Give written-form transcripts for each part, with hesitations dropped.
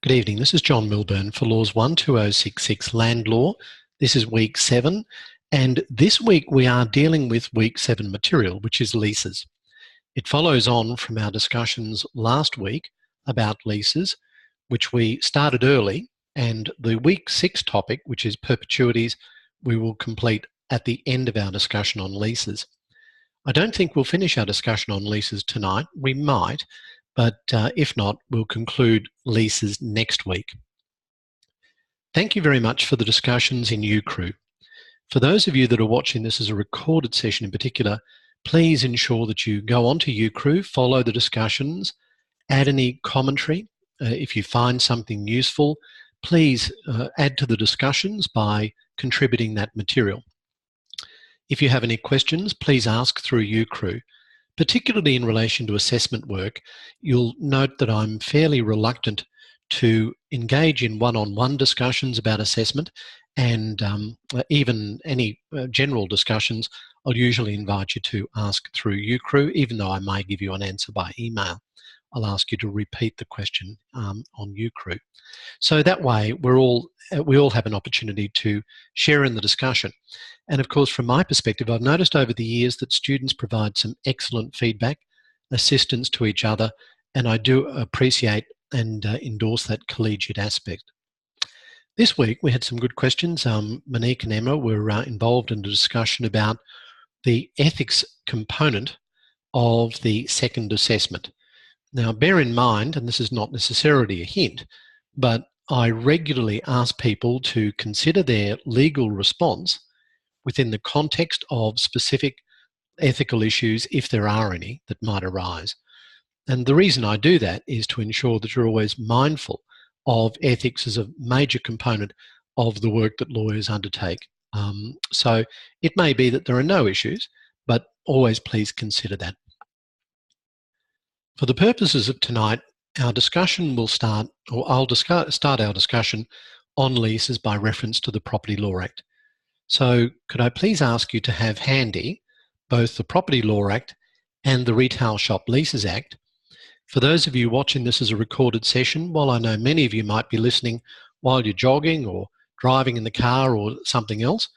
Good evening. This is John Milburn for Laws 12066 Land Law. This is week 7, and this week we are dealing with week 7 material, which is leases. It follows on from our discussions last week about leases, which we started early, and the week 6 topic, which is perpetuities, we will complete at the end of our discussion on leases. I don't think we'll finish our discussion on leases tonight. We might, but if not, we'll conclude leases next week. Thank you very much for the discussions in UCrew. For those of you that are watching this as a recorded session in particular, please ensure that you go onto UCrew, follow the discussions, add any commentary. If you find something useful, please add to the discussions by contributing that material. If you have any questions, please ask through UCrew. Particularly in relation to assessment work, you'll note that I'm fairly reluctant to engage in one-on-one discussions about assessment, and even any general discussions, I'll usually invite you to ask through UCrew, even though I may give you an answer by email. I'll ask you to repeat the question on UCrew. So that way we all have an opportunity to share in the discussion. And of course, from my perspective, I've noticed over the years that students provide some excellent feedback, assistance to each other, and I do appreciate and endorse that collegiate aspect. This week we had some good questions. Monique and Emma were involved in a discussion about the ethics component of the second assessment. Now, bear in mind, and this is not necessarily a hint, but I regularly ask people to consider their legal response within the context of specific ethical issues, if there are any, that might arise. And the reason I do that is to ensure that you're always mindful of ethics as a major component of the work that lawyers undertake. So it may be that there are no issues, but always please consider that. For the purposes of tonight, our discussion will start, or I'll start our discussion on leases by reference to the Property Law Act. So could I please ask you to have handy both the Property Law Act and the Retail Shop Leases Act. For those of you watching this as a recorded session, while I know many of you might be listening while you're jogging or driving in the car or something else,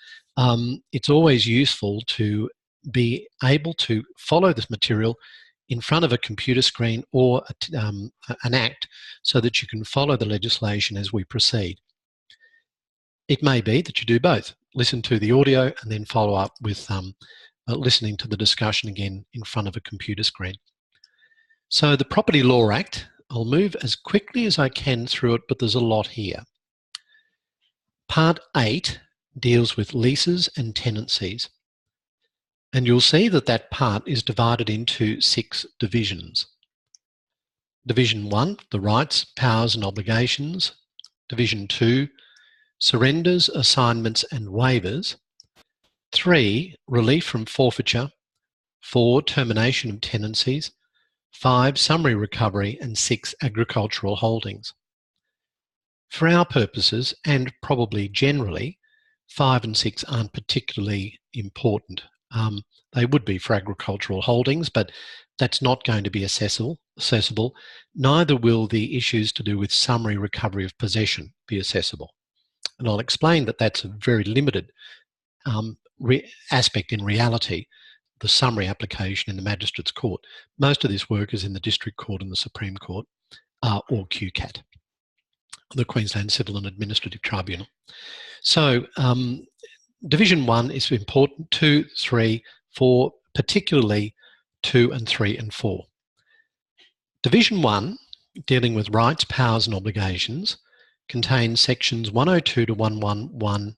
it's always useful to be able to follow this material in front of a computer screen or an act so that you can follow the legislation as we proceed. It may be that you do both. Listen to the audio and then follow up with listening to the discussion again in front of a computer screen. So the Property Law Act, I'll move as quickly as I can through it, but there's a lot here. Part 8 deals with leases and tenancies. And you'll see that that part is divided into 6 divisions. Division 1, the rights, powers and obligations. Division 2, surrenders, assignments and waivers. 3, relief from forfeiture. 4, termination of tenancies. 5, summary recovery, and 6, agricultural holdings. For our purposes, and probably generally, 5 and 6 aren't particularly important. They would be for agricultural holdings, but that's not going to be accessible. Neither will the issues to do with summary recovery of possession be accessible. And I'll explain that that's a very limited aspect in reality, the summary application in the Magistrates Court. Most of this work is in the District Court and the Supreme Court, or QCAT, the Queensland Civil and Administrative Tribunal. So Division 1 is important, 2, 3, 4, particularly 2 and 3 and 4. Division 1, dealing with rights, powers and obligations, contains sections 102 to 100,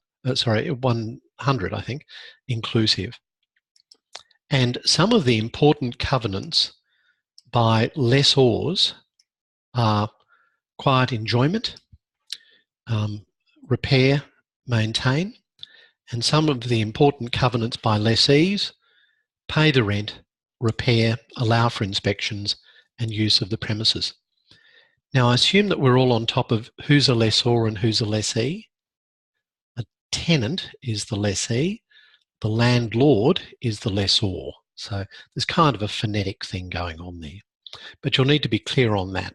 I think, inclusive. And some of the important covenants by lessors are quiet enjoyment, repair, maintain, and some of the important covenants by lessees: pay the rent, repair, allow for inspections, and use of the premises. Now, I assume that we're all on top of who's a lessor and who's a lessee. A tenant is the lessee, the landlord is the lessor. So there's kind of a phonetic thing going on there, but you'll need to be clear on that.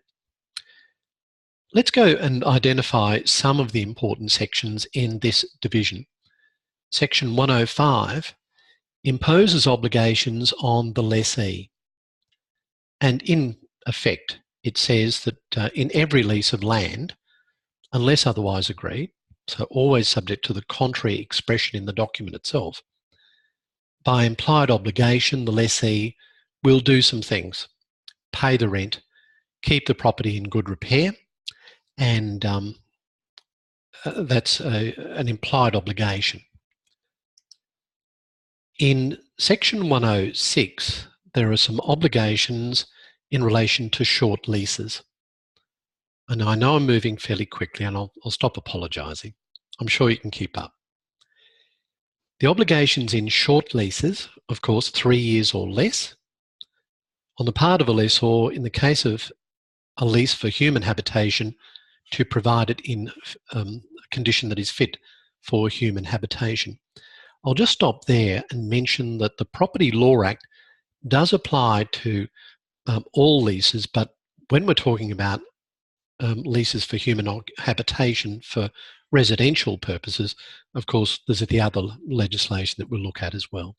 Let's go and identify some of the important sections in this division. Section 105 imposes obligations on the lessee. And in effect, it says that in every lease of land, unless otherwise agreed, so always subject to the contrary expression in the document itself, by implied obligation, the lessee will do some things: pay the rent, keep the property in good repair, and that's an implied obligation. In section 106, there are some obligations in relation to short leases. And I know I'm moving fairly quickly, and I'll stop apologising. I'm sure you can keep up. The obligations in short leases, of course, 3 years or less, on the part of a lessor in the case of a lease for human habitation, to provide it in a condition that is fit for human habitation. I'll just stop there and mention that the Property Law Act does apply to all leases, but when we're talking about leases for human habitation for residential purposes, of course, there's the other legislation that we'll look at as well,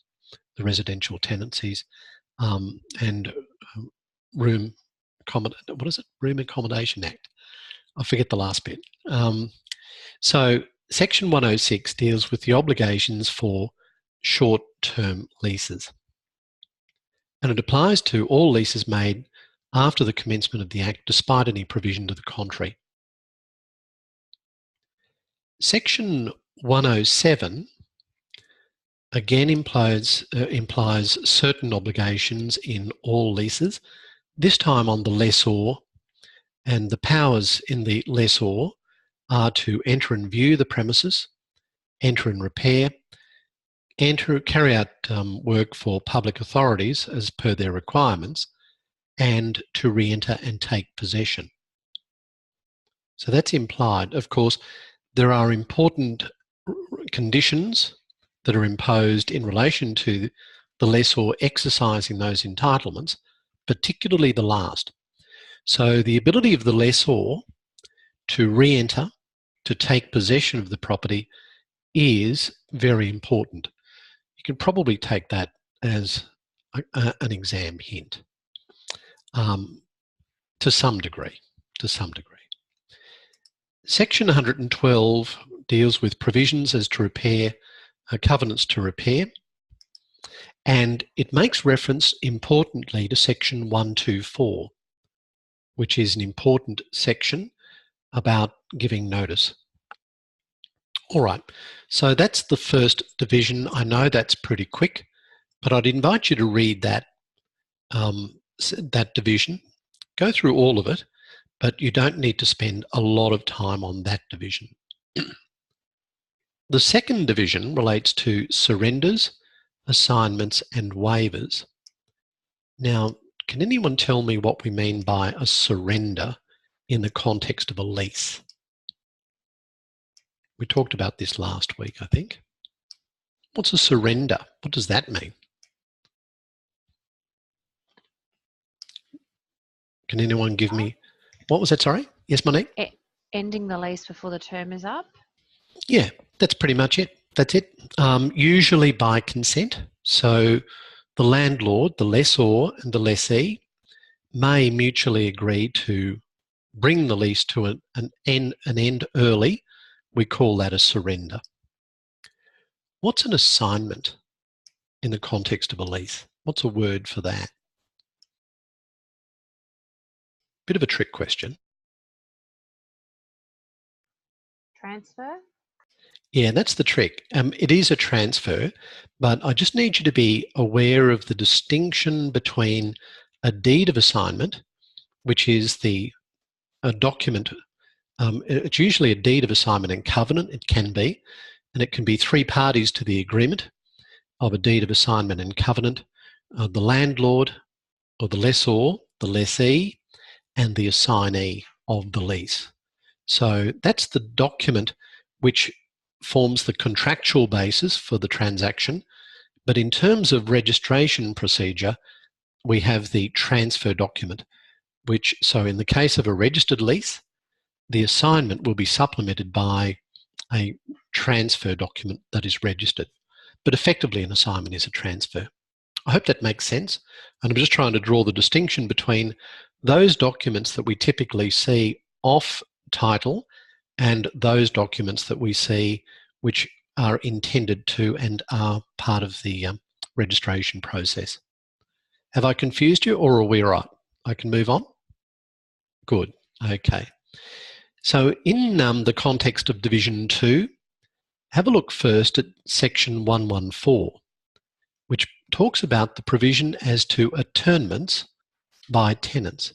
the Residential Tenancies and Room Accommodation Act. I forget the last bit. So Section 106 deals with the obligations for short-term leases. And it applies to all leases made after the commencement of the Act, despite any provision to the contrary. Section 107 again implies certain obligations in all leases, this time on the lessor, and the powers in the lessor are to enter and view the premises, enter and repair, carry out work for public authorities as per their requirements, and to re-enter and take possession. So that's implied. Of course, there are important conditions that are imposed in relation to the lessor exercising those entitlements, particularly the last. So the ability of the lessor to re-enter, to take possession of the property, is very important. You can probably take that as an exam hint to some degree. Section 112 deals with provisions as to repair, covenants to repair, and it makes reference importantly to section 124, which is an important section about giving notice. All right, so that's the first division. I know that's pretty quick, but I'd invite you to read that, that division. Go through all of it, but you don't need to spend a lot of time on that division. The second division relates to surrenders, assignments, and waivers. Now, can anyone tell me what we mean by a surrender in the context of a lease? We talked about this last week, I think. What's a surrender? What does that mean? Can anyone give me, what was that, sorry? Yes, Monique? Ending the lease before the term is up? Yeah, that's pretty much it. That's it. Usually by consent. So the landlord, the lessor, and the lessee may mutually agree to bring the lease to an end early. We call that a surrender. What's an assignment in the context of a lease? What's a word for that? Bit of a trick question. Transfer? Yeah, that's the trick. It is a transfer, but I just need you to be aware of the distinction between a deed of assignment, which is a document. It's usually a deed of assignment and covenant. It can be, and it can be 3 parties to the agreement of a deed of assignment and covenant: the landlord or the lessor, the lessee, and the assignee of the lease. So that's the document which forms the contractual basis for the transaction. But in terms of registration procedure, we have the transfer document, which, so in the case of a registered lease, the assignment will be supplemented by a transfer document that is registered. But effectively, an assignment is a transfer. I hope that makes sense. And I'm just trying to draw the distinction between those documents that we typically see off title and those documents that we see which are intended to and are part of the registration process. Have I confused you, or are we right? I can move on? Good. Okay. So in the context of Division 2, have a look first at Section 114, which talks about the provision as to atturnements by tenants.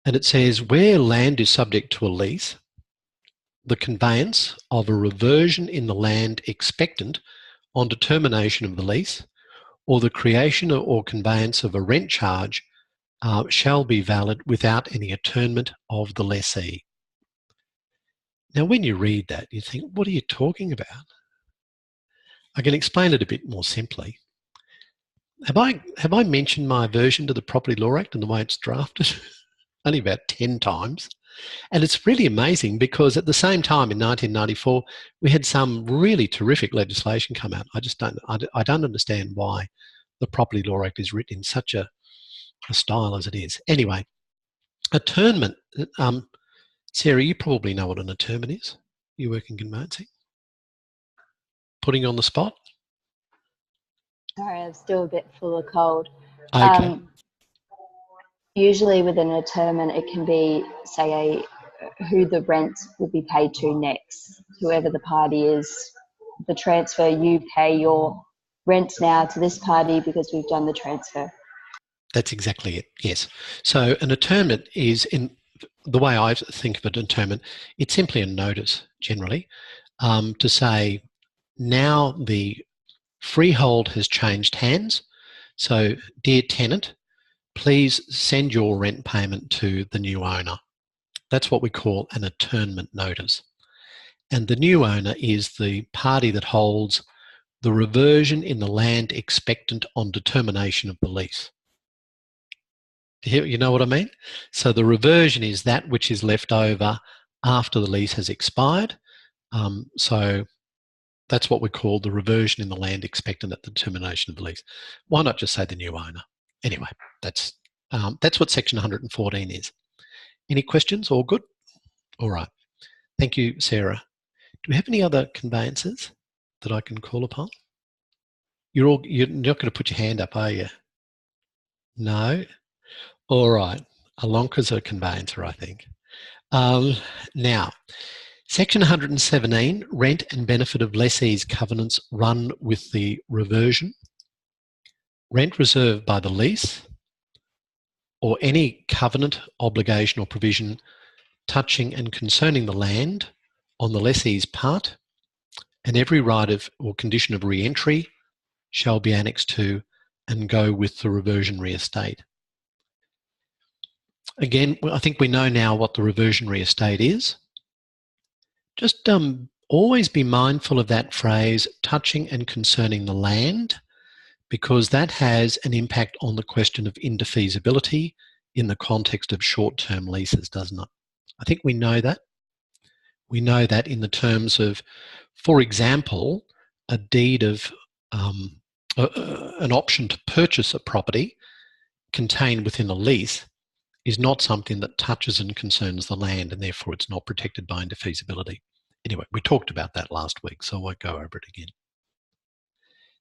And it says, where land is subject to a lease, the conveyance of a reversion in the land expectant on determination of the lease, or the creation or conveyance of a rent charge shall be valid without any atturnement of the lessee. Now, when you read that, you think, what are you talking about? I can explain it a bit more simply. Have I mentioned my aversion to the Property Law Act and the way it's drafted? Only about 10 times. And it's really amazing because at the same time in 1994, we had some really terrific legislation come out. I don't understand why the Property Law Act is written in such a style as it is. Anyway, atturnement. Sarah, you probably know what an atturnement is. You work in conveyancing. Putting you on the spot. Sorry, I'm still a bit full of cold. Okay. Usually with an atturnement, it can be, say, who the rent will be paid to next. Whoever the party is, the transfer, you pay your rent now to this party because we've done the transfer. That's exactly it, yes. So an atturnement is, in the way I think of an atturnement, it's simply a notice generally to say, now the freehold has changed hands. So, dear tenant, please send your rent payment to the new owner. That's what we call an atturnement notice. And the new owner is the party that holds the reversion in the land expectant on determination of the lease. You know what I mean? So the reversion is that which is left over after the lease has expired. So that's what we call the reversion in the land expectant at the termination of the lease. Why not just say the new owner? Anyway, that's what Section 114 is. Any questions? All good? All right. Thank you, Sarah. Do we have any other conveyances that I can call upon? You're not going to put your hand up, are you? No? All right. Alonka's a conveyancer, I think. Now, Section 117, rent and benefit of lessee's covenants run with the reversion. Rent reserved by the lease or any covenant, obligation or provision touching and concerning the land on the lessee's part, and every right of or condition of re-entry shall be annexed to and go with the reversionary estate. Again, I think we know now what the reversionary estate is. Just always be mindful of that phrase, touching and concerning the land, because that has an impact on the question of indefeasibility in the context of short-term leases, doesn't it? I think we know that. We know that in the terms of, for example, a deed of an option to purchase a property contained within a lease is not something that touches and concerns the land, and therefore it's not protected by indefeasibility. Anyway, we talked about that last week, so I won't go over it again.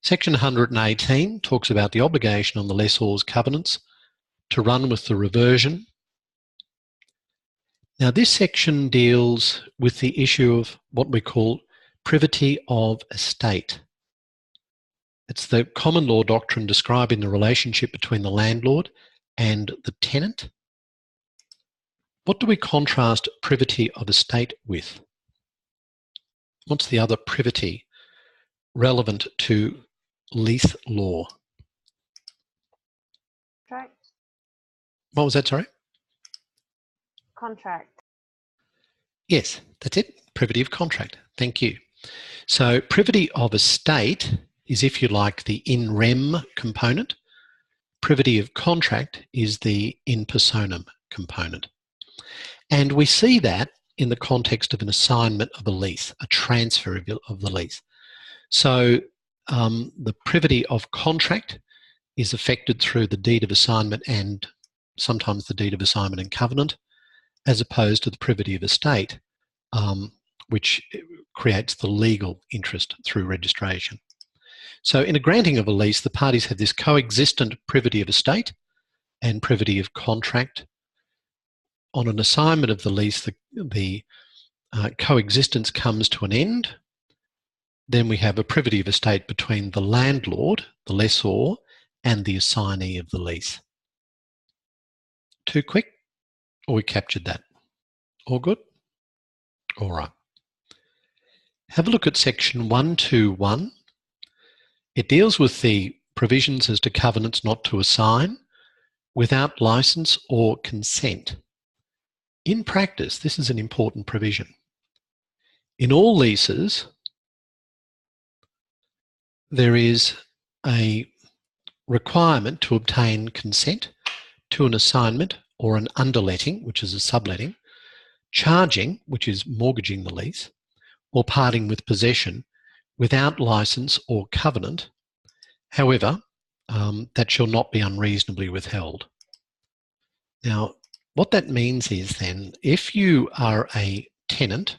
Section 118 talks about the obligation on the lessor's covenants to run with the reversion. Now, this section deals with the issue of what we call privity of estate. It's the common law doctrine describing the relationship between the landlord and the tenant. What do we contrast privity of estate with? What's the other privity relevant to lease law? Contract. What was that, sorry? Contract. Yes, that's it. Privity of contract. Thank you. So privity of estate is, if you like, the in rem component. Privity of contract is the in personam component. And we see that in the context of an assignment of a lease, a transfer of the lease. So the privity of contract is affected through the deed of assignment and sometimes the deed of assignment and covenant, as opposed to the privity of estate, which creates the legal interest through registration. So in a granting of a lease, the parties have this coexistent privity of estate and privity of contract. On an assignment of the lease, the coexistence comes to an end. Then we have a privity of estate between the landlord, the lessor, and the assignee of the lease. Too quick? Or we captured that? All good? All right. Have a look at section 121. It deals with the provisions as to covenants not to assign without license or consent. In practice, this is an important provision. In all leases, there is a requirement to obtain consent to an assignment or an underletting, which is a subletting, charging, which is mortgaging the lease, or parting with possession without license or covenant. However, that shall not be unreasonably withheld. Now, what that means is then, if you are a tenant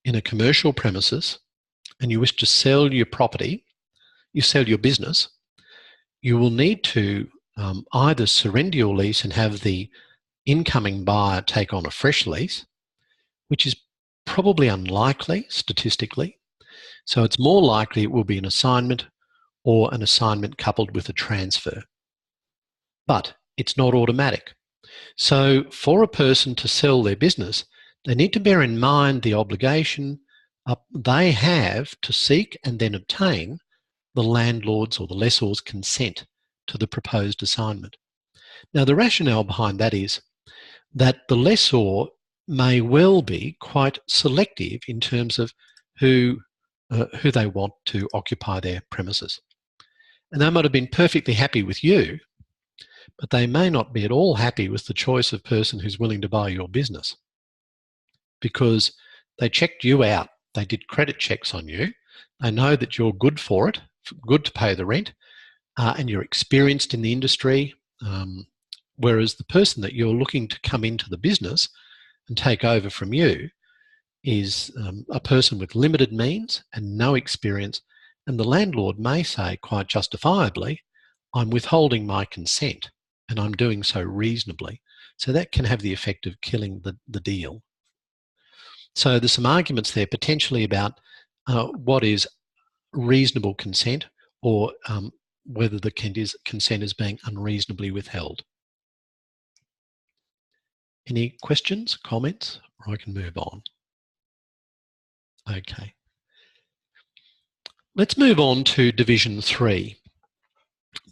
in a commercial premises and you wish to sell your property, you sell your business, you will need to either surrender your lease and have the incoming buyer take on a fresh lease, which is probably unlikely statistically. So it's more likely it will be an assignment or an assignment coupled with a transfer. But it's not automatic. So for a person to sell their business, they need to bear in mind the obligation they have to seek and then obtain the landlord's or the lessor's consent to the proposed assignment. Now, the rationale behind that is that the lessor may well be quite selective in terms of who they want to occupy their premises. And they might have been perfectly happy with you, but they may not be at all happy with the choice of person who's willing to buy your business, because they checked you out, they did credit checks on you, they know that you're good for it, good to pay the rent, and you're experienced in the industry, whereas the person that you're looking to come into the business and take over from you is a person with limited means and no experience, and the landlord may say quite justifiably, I'm withholding my consent and I'm doing so reasonably. So that can have the effect of killing the deal. So there's some arguments there potentially about what is reasonable consent, or whether the consent is being unreasonably withheld. Any questions, comments, or I can move on? Okay. Let's move on to Division 3.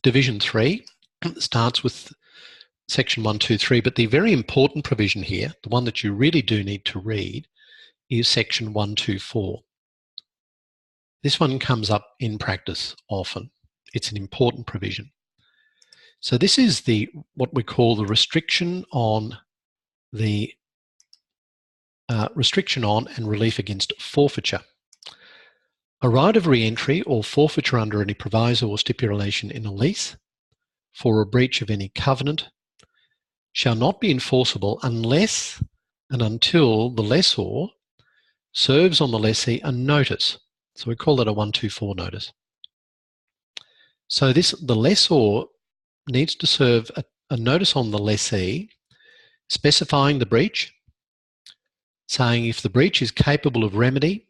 Division 3 starts with Section 123, but the very important provision here, the one that you really do need to read, is Section 124. This one comes up in practice often. It's an important provision. So this is what we call the restriction on and relief against forfeiture. A right of re-entry or forfeiture under any proviso or stipulation in a lease for a breach of any covenant shall not be enforceable unless and until the lessor serves on the lessee a notice. So we call that a 124 notice. So the lessor needs to serve a notice on the lessee specifying the breach, saying if the breach is capable of remedy,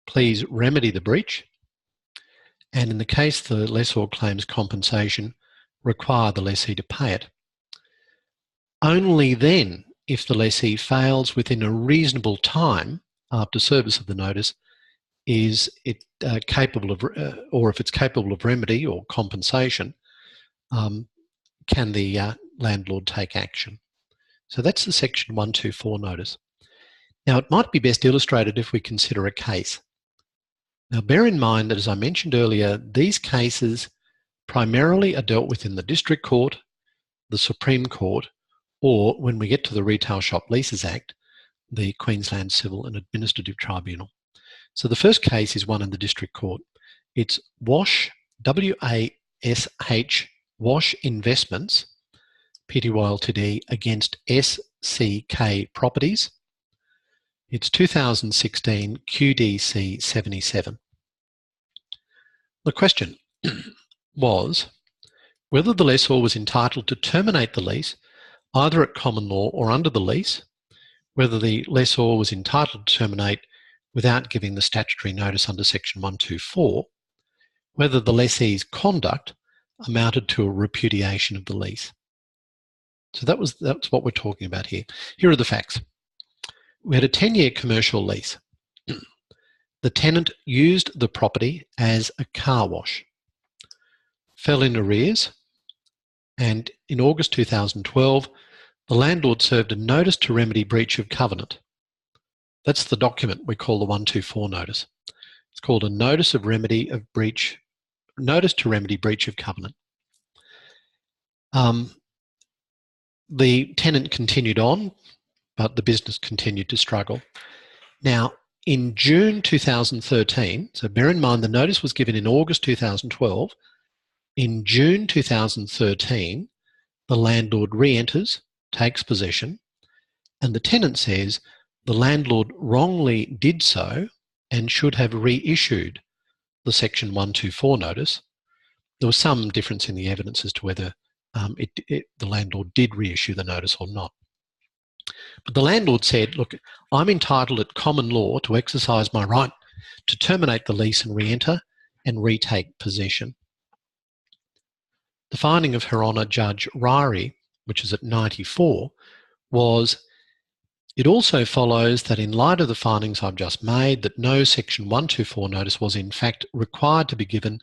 please remedy the breach, and in the case the lessor claims compensation, require the lessee to pay it. Only then, if the lessee fails within a reasonable time after service of the notice, is it capable of, or if it's capable of remedy or compensation, can the landlord take action. So that's the Section 124 notice. Now, it might be best illustrated if we consider a case. Now, bear in mind that, as I mentioned earlier, these cases primarily are dealt with in the District Court, the Supreme Court, or when we get to the Retail Shop Leases Act, the Queensland Civil and Administrative Tribunal. So the first case is one in the District Court. It's WASH, W-A-S-H, WASH Investments, Pty Ltd against SCK Properties. It's 2016 QDC 77. The question was whether the lessor was entitled to terminate the lease either at common law or under the lease, whether the lessor was entitled to terminate without giving the statutory notice under section 124, whether the lessee's conduct amounted to a repudiation of the lease. So that's what we're talking about here. Here are the facts. We had a 10-year commercial lease. The tenant used the property as a car wash, fell in arrears, and in August 2012, the landlord served a notice to remedy breach of covenant. That's the document we call the 124 notice. It's called a notice of remedy of breach, notice to remedy breach of covenant. The tenant continued on, but the business continued to struggle. Now, in June 2013, so bear in mind the notice was given in August 2012, in June 2013, the landlord re-enters, takes possession, and the tenant says the landlord wrongly did so and should have reissued the section 124 notice. There was some difference in the evidence as to whether the landlord did reissue the notice or not. But the landlord said, look, I'm entitled at common law to exercise my right to terminate the lease and re-enter and retake possession. The finding of Her Honour Judge Ryrie, which is at 94, was it also follows that in light of the findings I've just made, that no section 124 notice was in fact required to be given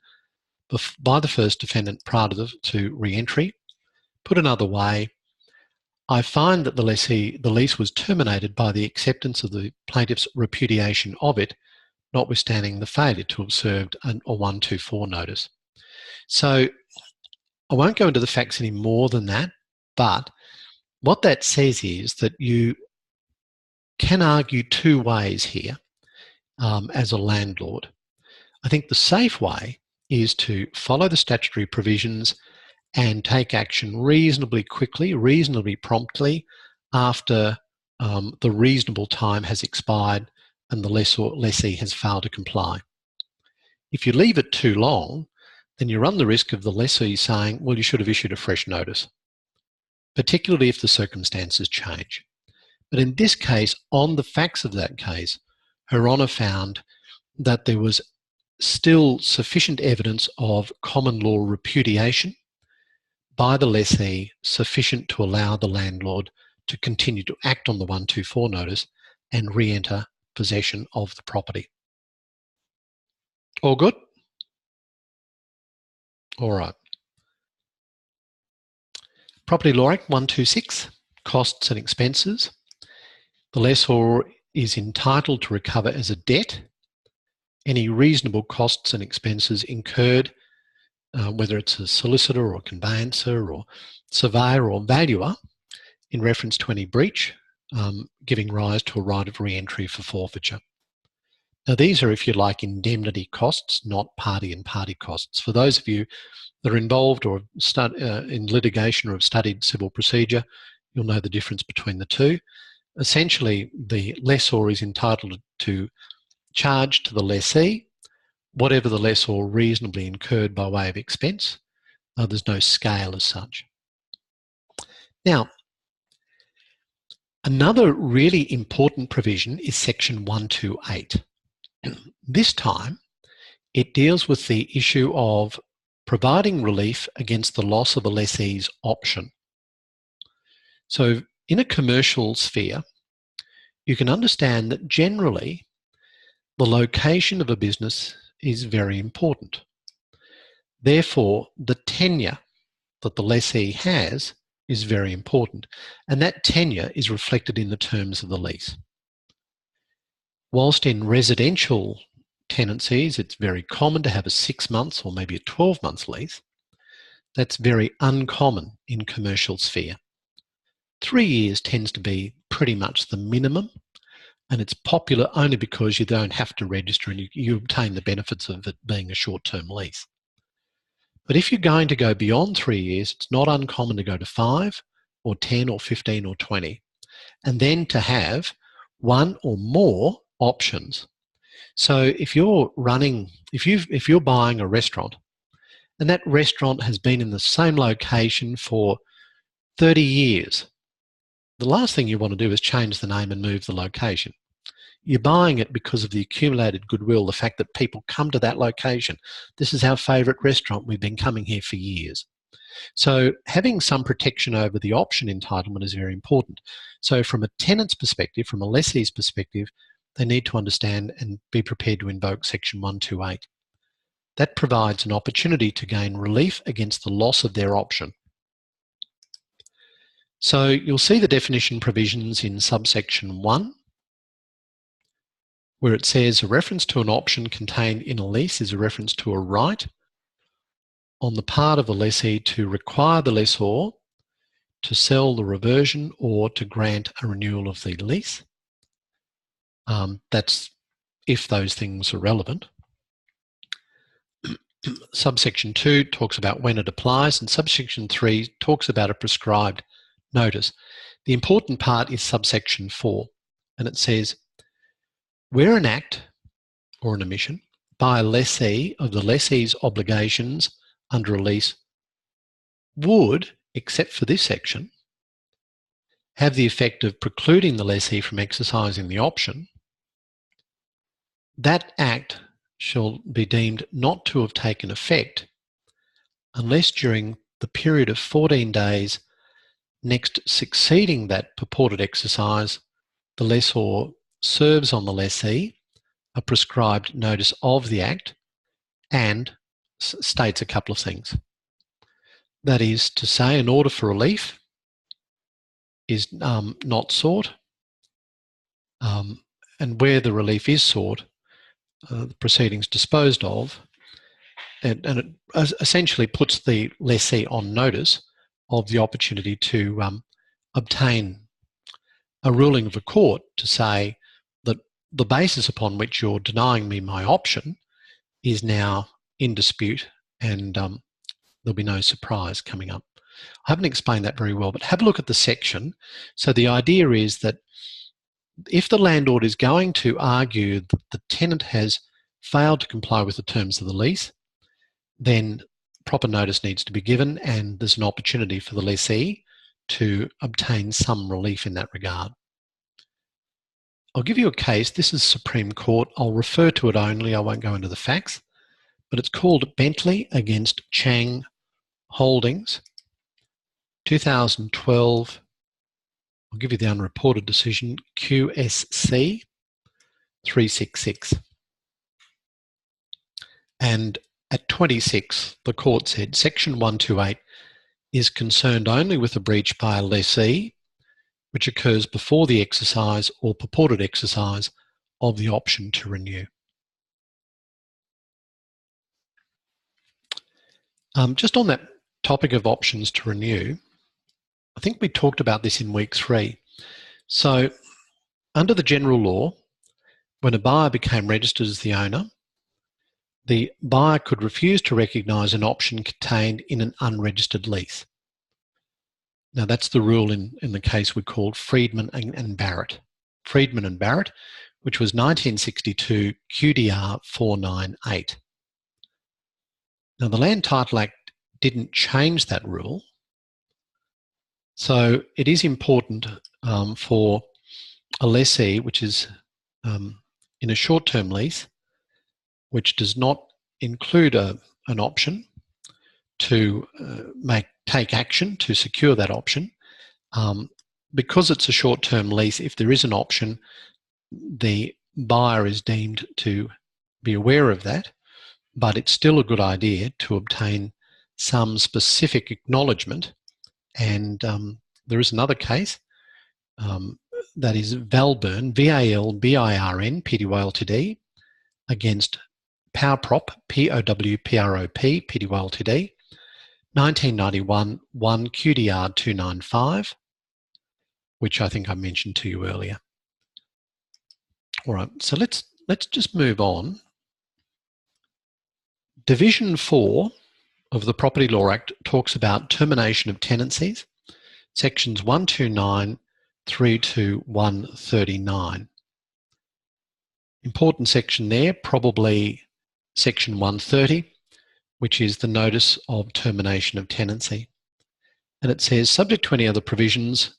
by the first defendant prior to re-entry. Put another way, I find that the lease was terminated by the acceptance of the plaintiff's repudiation of it, notwithstanding the failure to have served a 124 notice. So I won't go into the facts any more than that, but what that says is that you can argue two ways here as a landlord. I think the safe way is to follow the statutory provisions and take action reasonably quickly, reasonably promptly after the reasonable time has expired and the lessee has failed to comply. If you leave it too long, then you run the risk of the lessee saying, well, you should have issued a fresh notice, particularly if the circumstances change. But in this case, on the facts of that case, Her Honour found that there was still sufficient evidence of common law repudiation by the lessee, sufficient to allow the landlord to continue to act on the 124 notice and re-enter possession of the property. All good? All right. Property Law Act 126, costs and expenses. The lessor is entitled to recover as a debt any reasonable costs and expenses incurred, whether it's a solicitor or conveyancer or surveyor or valuer, in reference to any breach, giving rise to a right of re-entry for forfeiture. Now these are, if you like, indemnity costs, not party and party costs. For those of you that are involved or in litigation or have studied civil procedure, you'll know the difference between the two. Essentially, the lessor is entitled to charge to the lessee whatever the lessor reasonably incurred by way of expense. There's no scale as such. Now, another really important provision is section 128. This time, it deals with the issue of providing relief against the loss of a lessee's option. So in a commercial sphere, you can understand that generally the location of a business is very important. Therefore, the tenure that the lessee has is very important, and that tenure is reflected in the terms of the lease. Whilst in residential tenancies, it's very common to have a 6 months or maybe a 12 months lease, that's very uncommon in commercial sphere. 3 years tends to be pretty much the minimum, And it's popular only because you don't have to register and you obtain the benefits of it being a short-term lease. But if you're going to go beyond 3 years, it's not uncommon to go to 5 or 10 or 15 or 20, and then to have one or more options. So if you're buying a restaurant and that restaurant has been in the same location for 30 years, the last thing you want to do is change the name and move the location. You're buying it because of the accumulated goodwill, the fact that people come to that location. This is our favourite restaurant. We've been coming here for years. So having some protection over the option entitlement is very important. So from a tenant's perspective, from a lessee's perspective, they need to understand and be prepared to invoke Section 128. That provides an opportunity to gain relief against the loss of their option. So you'll see the definition provisions in subsection 1, where it says a reference to an option contained in a lease is a reference to a right on the part of the lessee to require the lessor to sell the reversion or to grant a renewal of the lease. That's if those things are relevant. Subsection 2 talks about when it applies, and subsection 3 talks about a prescribed notice. The important part is subsection 4, and it says, where an act or an omission by a lessee of the lessee's obligations under a lease would, except for this section, have the effect of precluding the lessee from exercising the option, that act shall be deemed not to have taken effect unless during the period of 14 days next succeeding that purported exercise, the lessor serves on the lessee a prescribed notice of the act and states a couple of things. That is to say, an order for relief is not sought, and where the relief is sought, the proceedings disposed of, and it essentially puts the lessee on notice of the opportunity to obtain a ruling of a court to say that the basis upon which you're denying me my option is now in dispute, and there'll be no surprise coming up. I haven't explained that very well, but have a look at the section. So the idea is that if the landlord is going to argue that the tenant has failed to comply with the terms of the lease, then proper notice needs to be given, and there's an opportunity for the lessee to obtain some relief in that regard. I'll give you a case. This is Supreme Court. I'll refer to it only. I won't go into the facts, but it's called Bentley against Chang Holdings, 2012. I'll give you the unreported decision, QSC 366. And at 26, the court said Section 128 is concerned only with a breach by a lessee which occurs before the exercise or purported exercise of the option to renew. Just on that topic of options to renew, I think we talked about this in week 3. So under the general law, when a buyer became registered as the owner, the buyer could refuse to recognise an option contained in an unregistered lease. Now that's the rule in the case we called Friedman and Barrett. Friedman and Barrett, which was 1962 QDR 498. Now the Land Title Act didn't change that rule, so it is important for a lessee which is in a short-term lease which does not include an option to take action to secure that option. Because it's a short-term lease, if there is an option, the buyer is deemed to be aware of that, but it's still a good idea to obtain some specific acknowledgement. And there is another case that is Valburn, VALBIRN, Pty Ltd, against Powerprop, POWPROP, Pty Ltd, 1991 1 QDR 295, which I think I mentioned to you earlier. All right, so let's just move on. Division 4 of the Property Law Act talks about termination of tenancies, sections 129 through to 139. Important section there, probably section 130, which is the notice of termination of tenancy. And it says, subject to any other provisions,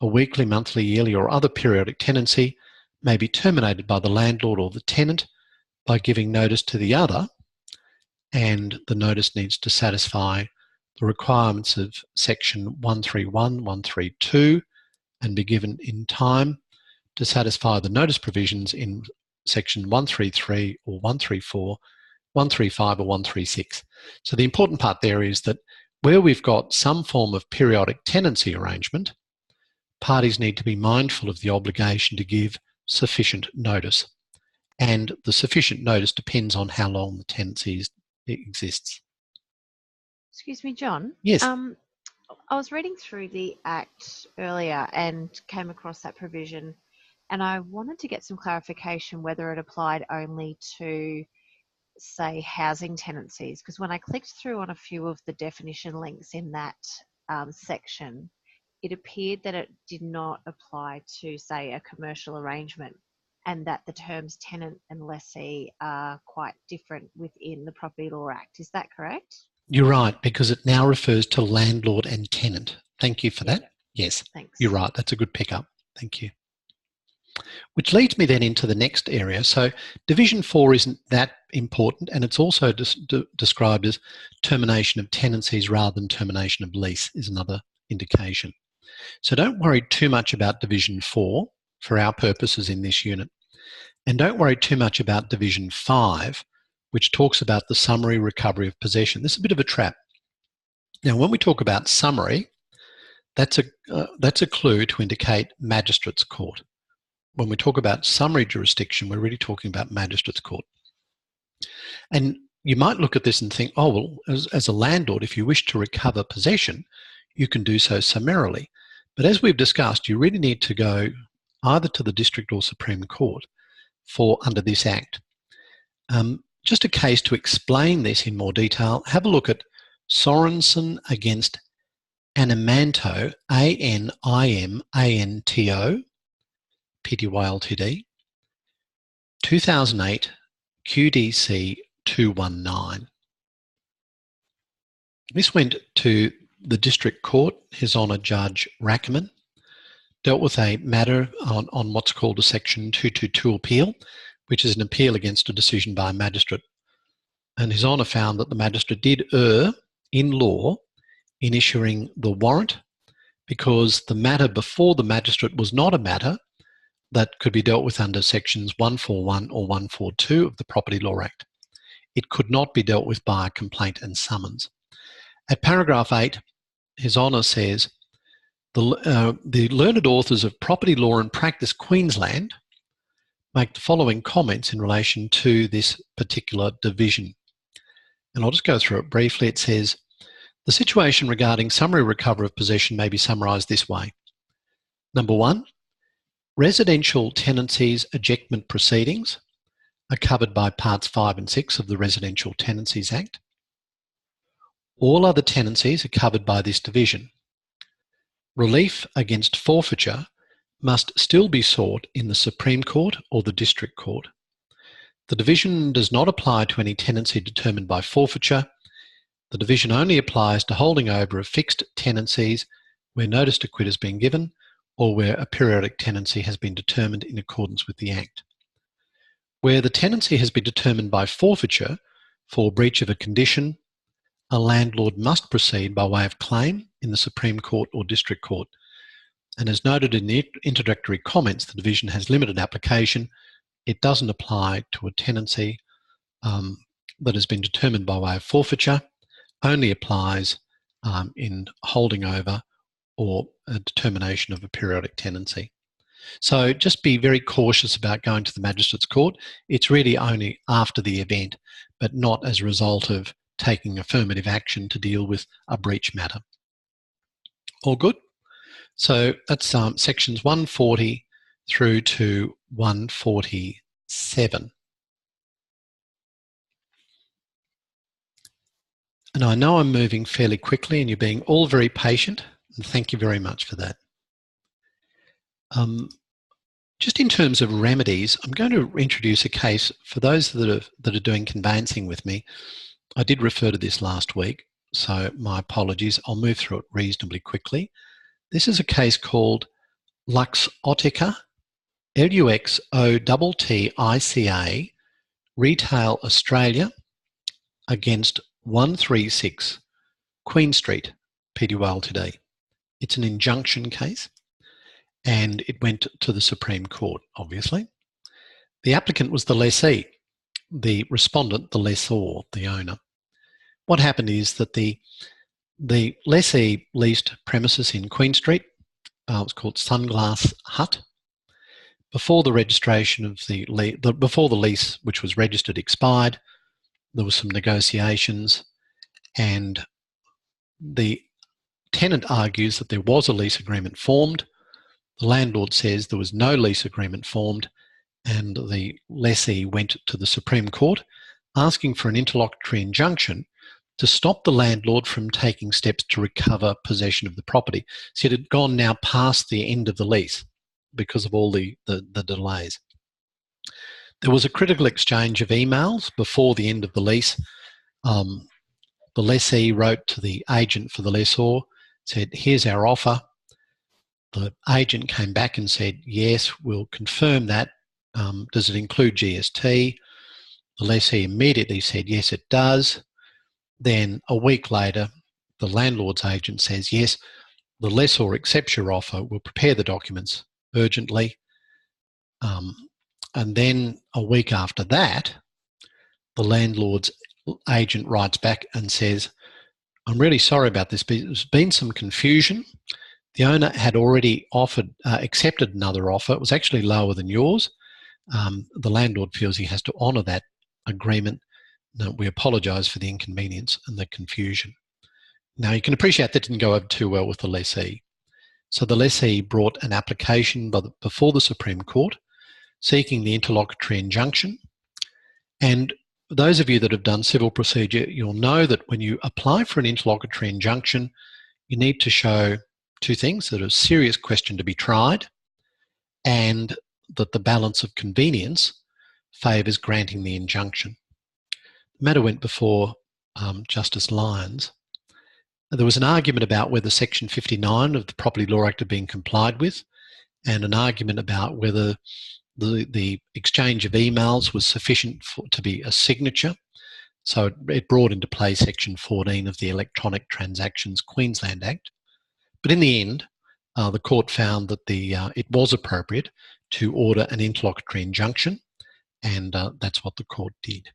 a weekly, monthly, yearly or other periodic tenancy may be terminated by the landlord or the tenant by giving notice to the other, and the notice needs to satisfy the requirements of section 131, 132 and be given in time to satisfy the notice provisions in section 133 or 134, 135 or 136. So the important part there is that where we've got some form of periodic tenancy arrangement, parties need to be mindful of the obligation to give sufficient notice. And the sufficient notice depends on how long the tenancy exists. Excuse me, John. Yes. I was reading through the Act earlier and came across that provision, and I wanted to get some clarification whether it applied only to, say, housing tenancies, because when I clicked through on a few of the definition links in that section, it appeared that it did not apply to, say, a commercial arrangement, and that the terms tenant and lessee are quite different within the Property Law Act. Is that correct? You're right, because it now refers to landlord and tenant. Thank you for that. Yes, Thanks. You're right. That's a good pickup. Thank you. Which leads me then into the next area. So Division 4 isn't that important, and it's also described as termination of tenancies rather than termination of lease is another indication. So don't worry too much about Division 4 for our purposes in this unit. And don't worry too much about Division 5, which talks about the summary recovery of possession. This is a bit of a trap. Now, when we talk about summary, that's a clue to indicate magistrate's court. When we talk about summary jurisdiction, we're really talking about magistrate's court. And you might look at this and think, oh, well, as a landlord, if you wish to recover possession, you can do so summarily. But as we've discussed, you really need to go either to the District or Supreme Court for under this Act. Just a case to explain this in more detail, have a look at Sorensen against Animanto, A-N-I-M-A-N-T-O, Pty Ltd, 2008, QDC 219. This went to the District Court. His Honour Judge Rackerman dealt with a matter on what's called a Section 222 appeal, which is an appeal against a decision by a magistrate. And His Honour found that the magistrate did err in law in issuing the warrant because the matter before the magistrate was not a matter that could be dealt with under sections 141 or 142 of the Property Law Act. It could not be dealt with by a complaint and summons. At paragraph 8, His Honour says, the learned authors of Property Law and Practice Queensland make the following comments in relation to this particular division. And I'll just go through it briefly. It says, the situation regarding summary recovery of possession may be summarised this way. Number 1, residential tenancies ejectment proceedings are covered by Parts 5 and 6 of the Residential Tenancies Act. All other tenancies are covered by this division. Relief against forfeiture must still be sought in the Supreme Court or the District Court. The division does not apply to any tenancy determined by forfeiture. The division only applies to holding over of fixed tenancies where notice to quit has been given or where a periodic tenancy has been determined in accordance with the Act. Where the tenancy has been determined by forfeiture for breach of a condition, a landlord must proceed by way of claim in the Supreme Court or District Court. And as noted in the introductory comments, the division has limited application. It doesn't apply to a tenancy that has been determined by way of forfeiture, only applies in holding over or a determination of a periodic tenancy. So just be very cautious about going to the Magistrates Court. It's really only after the event, but not as a result of taking affirmative action to deal with a breach matter. All good? So that's sections 140 through to 147. And I know I'm moving fairly quickly and you're being all very patient, and thank you very much for that. Just in terms of remedies, I'm going to introduce a case for those that are doing conveyancing with me. I did refer to this last week, so my apologies. I'll move through it reasonably quickly. This is a case called Luxottica, Luxottica, Retail Australia against 136 Queen Street, Pty Ltd. It's an injunction case and it went to the Supreme Court, obviously. The applicant was the lessee, the respondent, the lessor, the owner. What happened is that the lessee leased premises in Queen Street. It's called Sunglass Hut. Before the registration of before the lease, which was registered, expired, there was some negotiations, and the tenant argues that there was a lease agreement formed. The landlord says there was no lease agreement formed, and the lessee went to the Supreme Court asking for an interlocutory injunction to stop the landlord from taking steps to recover possession of the property. So it had gone now past the end of the lease because of all the delays. There was a critical exchange of emails before the end of the lease. The lessee wrote to the agent for the lessor, said, "Here's our offer." The agent came back and said, "Yes, we'll confirm that. Does it include GST?" The lessee immediately said, "Yes, it does." Then a week later, the landlord's agent says, "Yes, the lessor accepts your offer. We'll prepare the documents urgently." And then a week after that, the landlord's agent writes back and says, "I'm really sorry about this, but there's been some confusion. The owner had already accepted another offer. It was actually lower than yours. The landlord feels he has to honour that agreement. No, we apologise for the inconvenience and the confusion." Now, you can appreciate that didn't go over too well with the lessee. So the lessee brought an application before the Supreme Court seeking the interlocutory injunction. And those of you that have done civil procedure, you'll know that when you apply for an interlocutory injunction, you need to show two things: that a serious question to be tried and that the balance of convenience favours granting the injunction. The matter went before Justice Lyons. There was an argument about whether Section 59 of the Property Law Act had been complied with, and an argument about whether the exchange of emails was sufficient to be a signature. So it brought into play Section 14 of the Electronic Transactions Queensland Act. But in the end, the court found that it was appropriate to order an interlocutory injunction, and that's what the court did.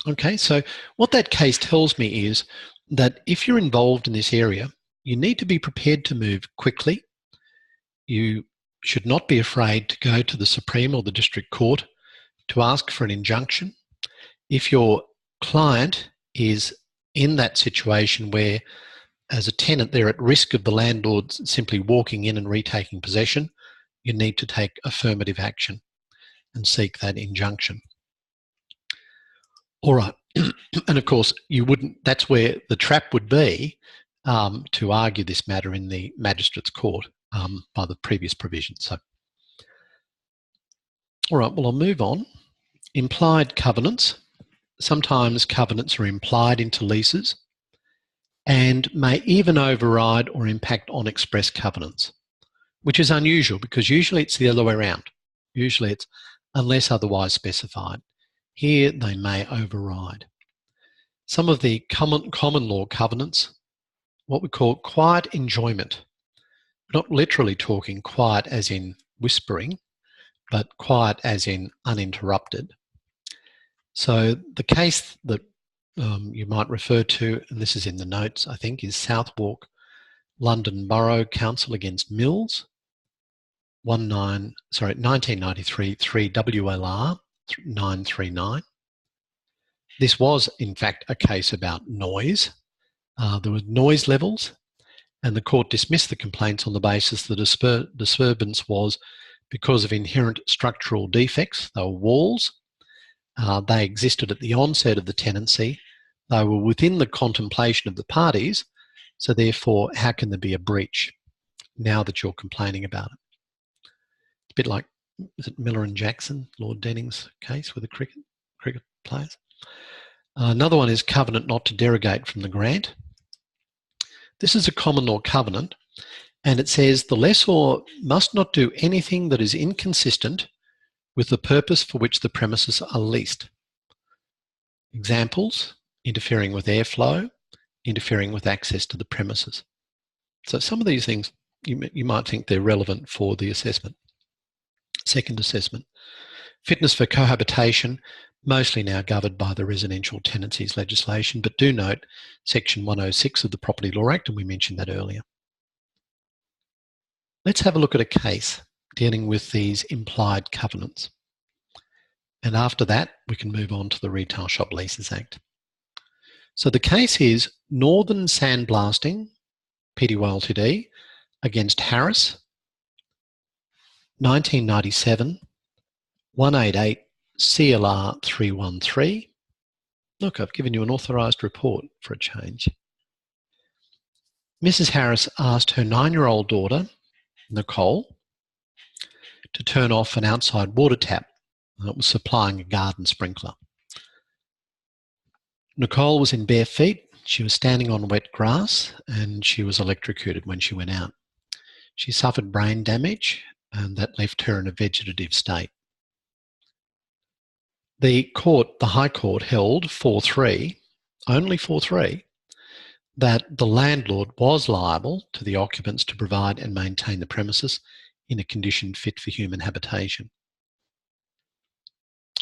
Okay, so what that case tells me is that if you're involved in this area, you need to be prepared to move quickly. You should not be afraid to go to the Supreme or the District Court to ask for an injunction. If your client is in that situation where, as a tenant, they're at risk of the landlord simply walking in and retaking possession, you need to take affirmative action and seek that injunction. All right, and of course, that's where the trap would be to argue this matter in the Magistrates Court by the previous provision. So, all right, well, I'll move on. Implied covenants. Sometimes covenants are implied into leases and may even override or impact on express covenants, which is unusual because usually it's the other way around. Usually it's unless otherwise specified. Here they may override. Some of the common law covenants, what we call quiet enjoyment. We're not literally talking quiet as in whispering, but quiet as in uninterrupted. So the case that you might refer to, and this is in the notes, I think, is Southwark London Borough Council against Mills, 1993, 3 WLR 939. This was, in fact, a case about noise. There were noise levels, and the court dismissed the complaints on the basis that disturbance was because of inherent structural defects. They were walls. They existed at the onset of the tenancy. They were within the contemplation of the parties. So therefore, how can there be a breach now that you're complaining about it? It's a bit like, is it Miller and Jackson, Lord Denning's case with the cricket players? Another one is covenant not to derogate from the grant. This is a common law covenant, and it says the lessor must not do anything that is inconsistent with the purpose for which the premises are leased. Examples: interfering with airflow, interfering with access to the premises. So some of these things, you might think they're relevant for the assessment. Second assessment, fitness for cohabitation, mostly now governed by the Residential Tenancies legislation, but do note Section 106 of the Property Law Act, and we mentioned that earlier. Let's have a look at a case dealing with these implied covenants. And after that, we can move on to the Retail Shop Leases Act. So the case is Northern Sandblasting, Pty Ltd, against Harris, 1997, 188 CLR 313. Look, I've given you an authorised report for a change. Mrs. Harris asked her 9-year-old daughter, Nicole, to turn off an outside water tap that was supplying a garden sprinkler. Nicole was in bare feet, she was standing on wet grass, and she was electrocuted when she went out. She suffered brain damage, and that left her in a vegetative state. The High Court held 4-3, only 4-3, that the landlord was liable to the occupants to provide and maintain the premises in a condition fit for human habitation.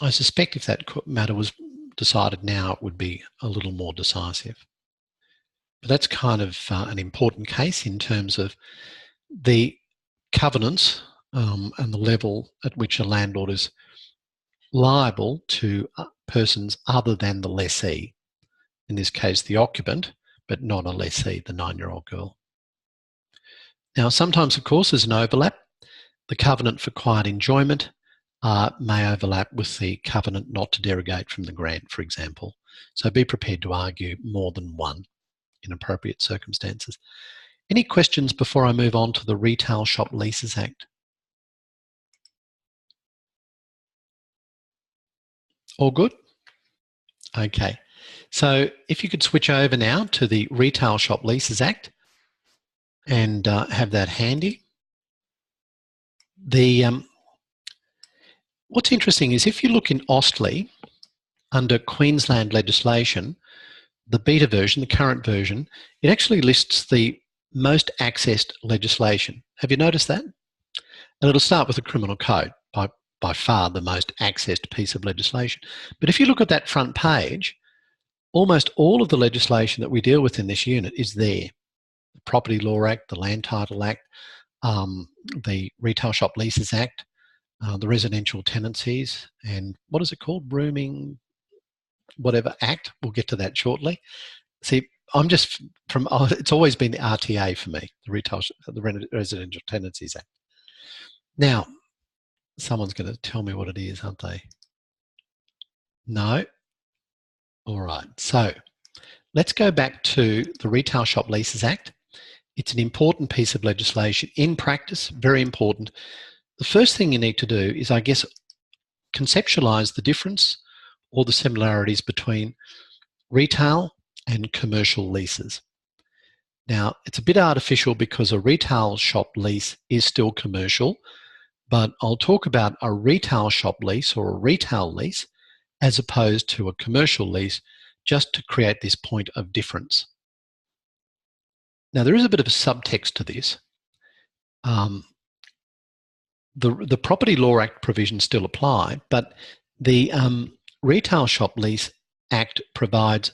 I suspect if that matter was decided now, it would be a little more decisive. But that's kind of an important case in terms of the covenants and the level at which a landlord is liable to persons other than the lessee. In this case, the occupant, but not a lessee, the 9-year-old girl. Now, sometimes, of course, there's an overlap. The covenant for quiet enjoyment may overlap with the covenant not to derogate from the grant, for example. So be prepared to argue more than one in appropriate circumstances. Any questions before I move on to the Retail Shop Leases Act? All good? Okay. So if you could switch over now to the Retail Shop Leases Act and have that handy. What's interesting is if you look in Austlii under Queensland legislation, the beta version, the current version, it actually lists the most accessed legislation. Have you noticed that? And it'll start with the Criminal Code, by far the most accessed piece of legislation. But if you look at that front page, almost all of the legislation that we deal with in this unit is there. The Property Law Act, the Land Title Act, the Retail Shop Leases Act, the Residential Tenancies, and what is it called? Rooming, whatever Act. We'll get to that shortly. See, I'm just from, it's always been the RTA for me, the Residential Tenancies Act. Now, someone's going to tell me what it is, aren't they? No? All right. So let's go back to the Retail Shop Leases Act. It's an important piece of legislation. In practice, very important. The first thing you need to do is, I guess, conceptualise the difference or the similarities between retail and commercial leases. Now, it's a bit artificial because a retail shop lease is still commercial, but I'll talk about a retail shop lease or a retail lease as opposed to a commercial lease, just to create this point of difference. Now, there is a bit of a subtext to this. The Property Law Act provisions still apply, but the Retail Shop Lease Act provides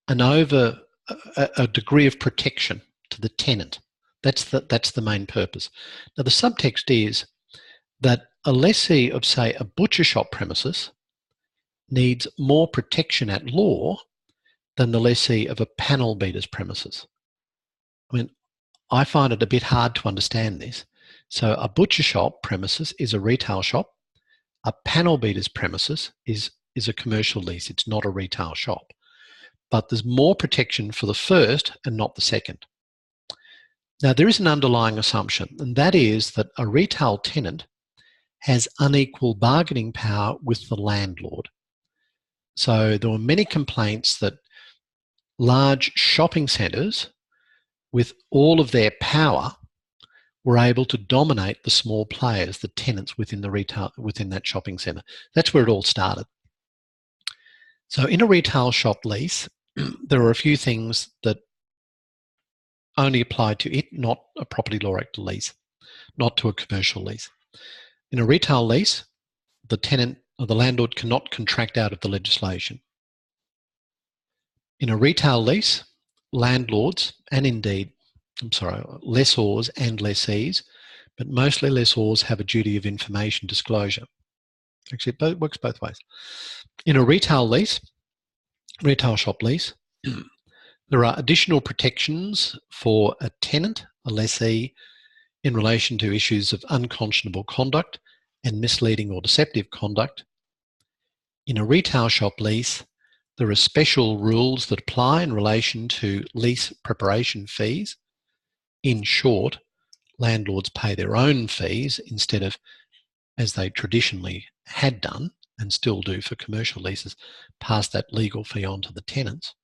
a degree of protection to the tenant. That's the main purpose. Now, the subtext is that a lessee of, say, a butcher shop premises needs more protection at law than the lessee of a panel beater's premises. I mean, I find it a bit hard to understand this, So a butcher shop premises is a retail shop. A panel beater's premises is a commercial lease. It's not a retail shop. But there's more protection for the first and not the second. Now, there is an underlying assumption, and that is that a retail tenant has unequal bargaining power with the landlord. So there were many complaints that large shopping centres, with all of their power, were able to dominate the small players, the tenants within that shopping centre. That's where it all started. So in a retail shop lease, there are a few things that only apply to it, not a Property Law Act lease, not to a commercial lease. In a retail lease, the tenant or the landlord cannot contract out of the legislation. In a retail lease, landlords and indeed, lessors and lessees, but mostly lessors have a duty of information disclosure. Actually, it works both ways. In a retail shop lease, there are additional protections for a tenant, a lessee, in relation to issues of unconscionable conduct and misleading or deceptive conduct. In a retail shop lease, there are special rules that apply in relation to lease preparation fees. In short, landlords pay their own fees instead of, as they traditionally had done and still do for commercial leases, pass that legal fee on to the tenants.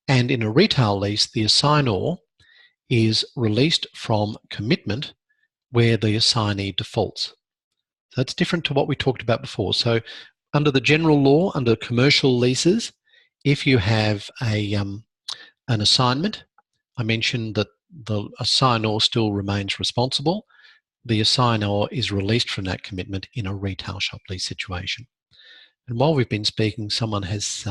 And in a retail lease, the assignor is released from commitment where the assignee defaults. So that's different to what we talked about before. So under the general law, under commercial leases, if you have an assignment, I mentioned that the assignor still remains responsible. The assignor is released from that commitment in a retail shop lease situation. And while we've been speaking, someone has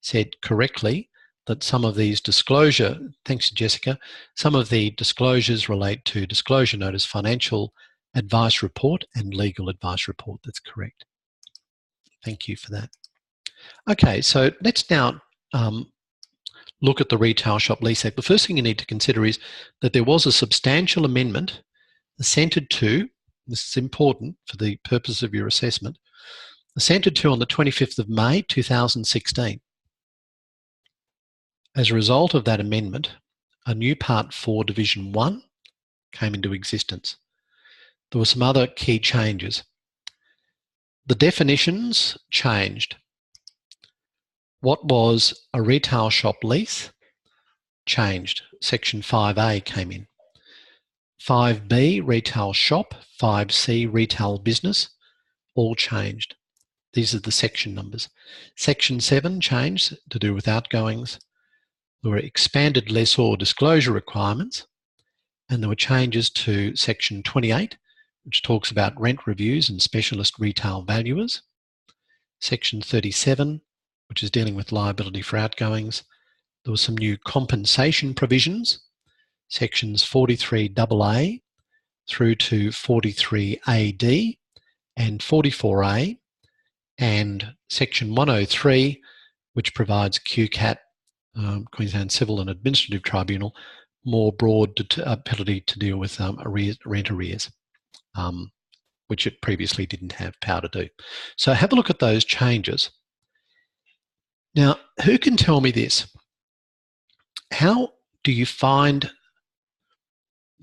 said correctly that some of these thanks to Jessica, some of the disclosures relate to disclosure notice, financial advice report and legal advice report. That's correct. Thank you for that. Okay, so let's now look at the Retail Shop Lease Act. The first thing you need to consider is that there was a substantial amendment assented to, this is important for the purpose of your assessment, assented to on the 25th of May 2016. As a result of that amendment, a new Part 4 Division 1 came into existence. There were some other key changes. The definitions changed. What was a retail shop lease changed. Section 5A came in. 5B, retail shop, 5C, retail business, all changed. These are the section numbers. Section 7 changed to do with outgoings. There were expanded lessor disclosure requirements, and there were changes to Section 28, which talks about rent reviews and specialist retail valuers. Section 37, which is dealing with liability for outgoings. There were some new compensation provisions, Sections 43AA through to 43AD and 44A, and Section 103, which provides QCAT, Queensland Civil and Administrative Tribunal, more broad ability to deal with rent arrears, which it previously didn't have power to do. So have a look at those changes. Now, who can tell me this? How do you find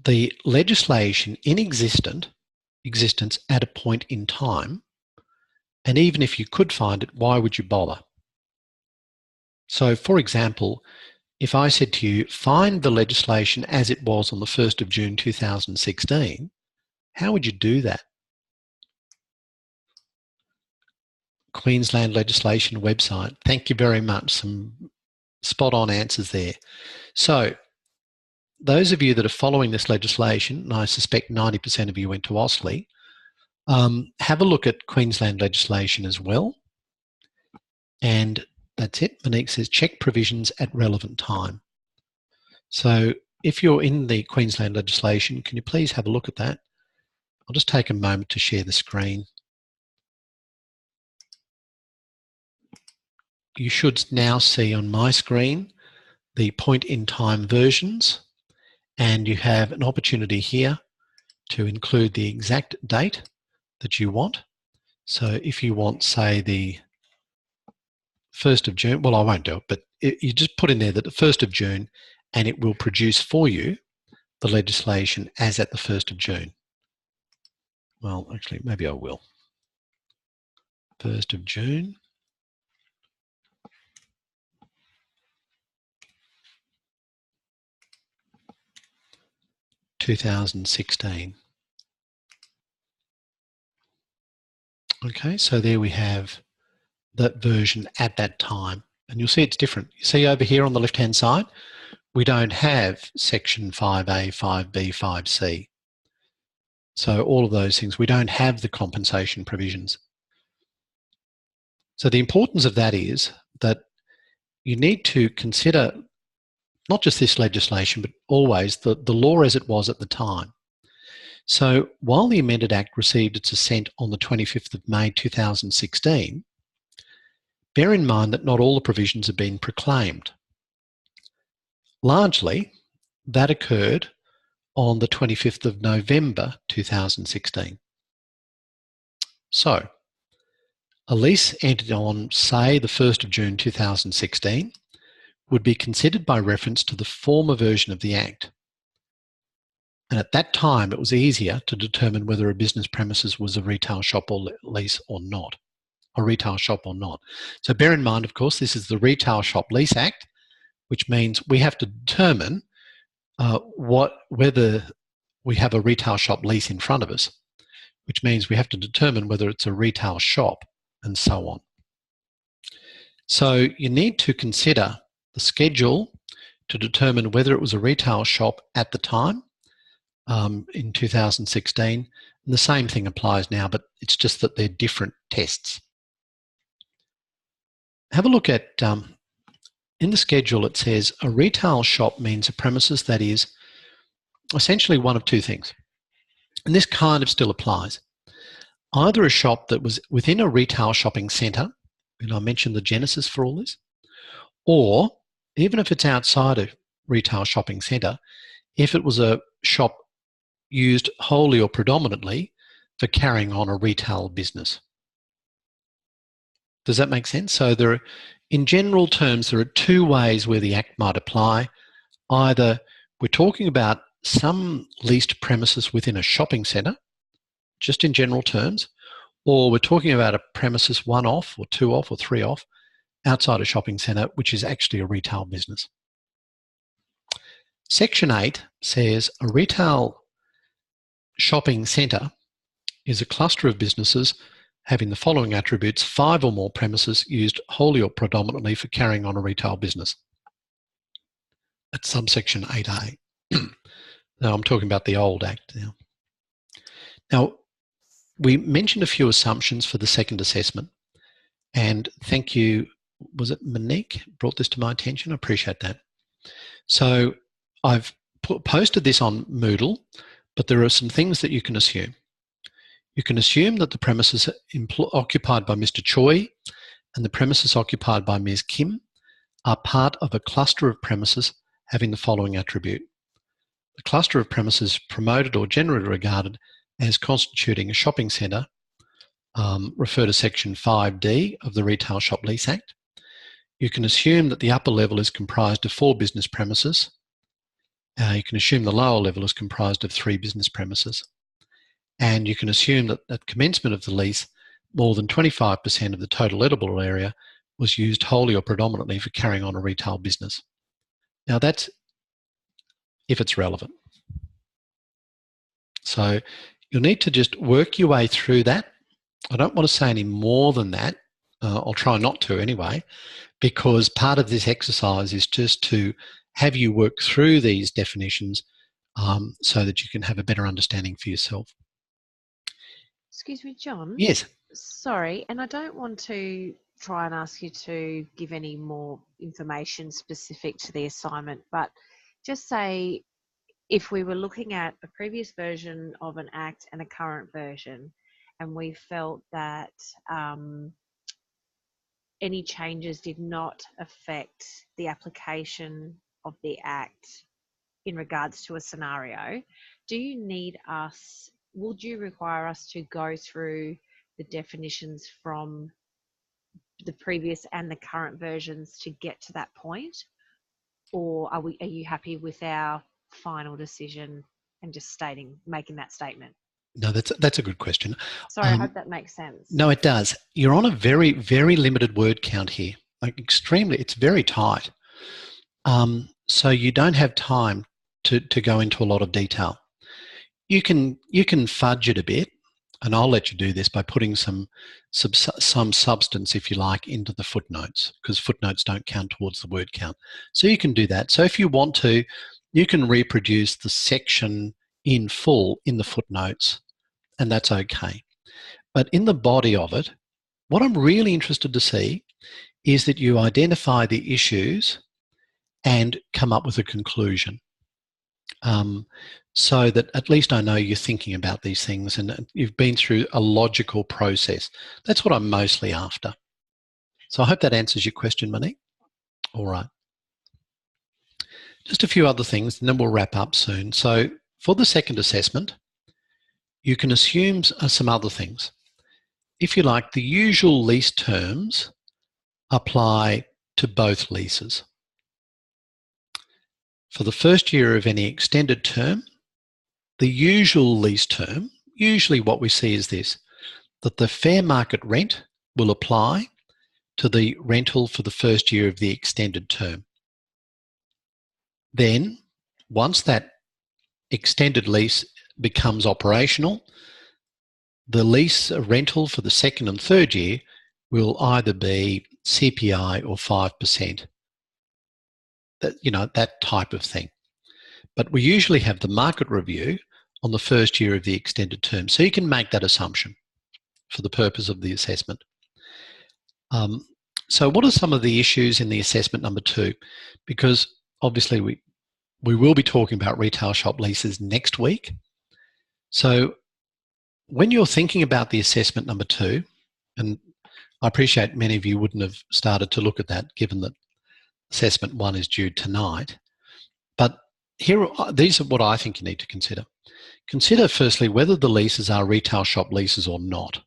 the legislation in existence at a point in time? And even if you could find it, why would you bother? So, for example, if I said to you, find the legislation as it was on the 1st of June 2016, how would you do that? Queensland legislation website. Thank you very much. Some spot on answers there. So, those of you that are following this legislation, and I suspect 90% of you went to Ausley, have a look at Queensland legislation as well. And that's it. Monique says check provisions at relevant time. So if you're in the Queensland legislation, can you please have a look at that? I'll just take a moment to share the screen. You should now see on my screen the point in time versions, and you have an opportunity here to include the exact date that you want. So if you want, say, the 1st of June, well, I won't do it, but you just put in there that the 1st of June, and it will produce for you the legislation as at the 1st of June. Well, actually, maybe I will. 1st of June. (2016). Okay, so there we have that version at that time. And you'll see it's different. You see over here on the left-hand side, we don't have section 5A, 5B, 5C. So all of those things, we don't have the compensation provisions. So the importance of that is that you need to consider not just this legislation, but always the law as it was at the time. So while the amended Act received its assent on the 25th of May 2016, bear in mind that not all the provisions have been proclaimed. Largely, that occurred on the 25th of November 2016. So, a lease entered on, say, the 1st of June 2016 would be considered by reference to the former version of the Act. And at that time, it was easier to determine whether a business premises was a retail shop or lease or not, a retail shop or not. So bear in mind, of course, this is the Retail Shop Lease Act, which means we have to determine whether we have a retail shop lease in front of us, which means we have to determine whether it's a retail shop and so on. So you need to consider the schedule to determine whether it was a retail shop at the time in 2016. And the same thing applies now, but it's just that they're different tests. Have a look at, in the schedule it says a retail shop means a premises that is essentially one of two things. And this kind of still applies. Either a shop that was within a retail shopping centre, and I mentioned the genesis for all this, or even if it's outside a retail shopping centre, if it was a shop used wholly or predominantly for carrying on a retail business. Does that make sense? So there are, in general terms, there are two ways where the Act might apply. Either we're talking about some leased premises within a shopping centre, just in general terms, or we're talking about a premises one off or two off or three off outside a shopping centre, which is actually a retail business. Section 8 says a retail shopping centre is a cluster of businesses having the following attributes: 5 or more premises used wholly or predominantly for carrying on a retail business. That's subsection 8A. Now I'm talking about the old Act now. Now, we mentioned a few assumptions for the second assessment, and thank you, was it Monique brought this to my attention? I appreciate that. So I've posted this on Moodle, but there are some things that you can assume. You can assume that the premises occupied by Mr. Choi and the premises occupied by Ms. Kim are part of a cluster of premises having the following attribute. The cluster of premises promoted or generally regarded as constituting a shopping centre, refer to section 5D of the Retail Shop Lease Act. You can assume that the upper level is comprised of 4 business premises. You can assume the lower level is comprised of 3 business premises. And you can assume that at commencement of the lease, more than 25% of the total lettable area was used wholly or predominantly for carrying on a retail business. Now that's if it's relevant. So you'll need to just work your way through that. I don't want to say any more than that. I'll try not to anyway, because part of this exercise is just to have you work through these definitions so that you can have a better understanding for yourself. Excuse me, John? Yes. Sorry, and I don't want to try and ask you to give any more information specific to the assignment, but just say if we were looking at a previous version of an Act and a current version, and we felt that any changes did not affect the application of the Act in regards to a scenario, do you need us, would you require us to go through the definitions from the previous and the current versions to get to that point? Or are you happy with our final decision and just making that statement? No, that's a good question. Sorry, I hope that makes sense. No, it does. You're on a very, very limited word count here. Like it's very tight. So you don't have time to go into a lot of detail. You can fudge it a bit, and I'll let you do this by putting some substance, if you like, into the footnotes, because footnotes don't count towards the word count. So you can do that. So if you want to, you can reproduce the section in full in the footnotes, and that's okay. But in the body of it, what I'm really interested to see is that you identify the issues and come up with a conclusion. So that at least I know you're thinking about these things and you've been through a logical process. That's what I'm mostly after. So I hope that answers your question, Monique. All right. Just a few other things and then we'll wrap up soon. So for the second assessment, you can assume some other things. If you like, the usual lease terms apply to both leases. For the first year of any extended term, the usual lease term, usually what we see is this, that the fair market rent will apply to the rental for the first year of the extended term. Then, once that extended lease becomes operational, the lease rental for the second and third year will either be CPI or 5%. That type of thing. But we usually have the market review on the first year of the extended term. So you can make that assumption for the purpose of the assessment. So what are some of the issues in the assessment number 2? Because obviously we will be talking about retail shop leases next week. So when you're thinking about the assessment number 2, and I appreciate many of you wouldn't have started to look at that given that assessment 1 is due tonight, but these are what I think you need to consider. Consider firstly whether the leases are retail shop leases or not.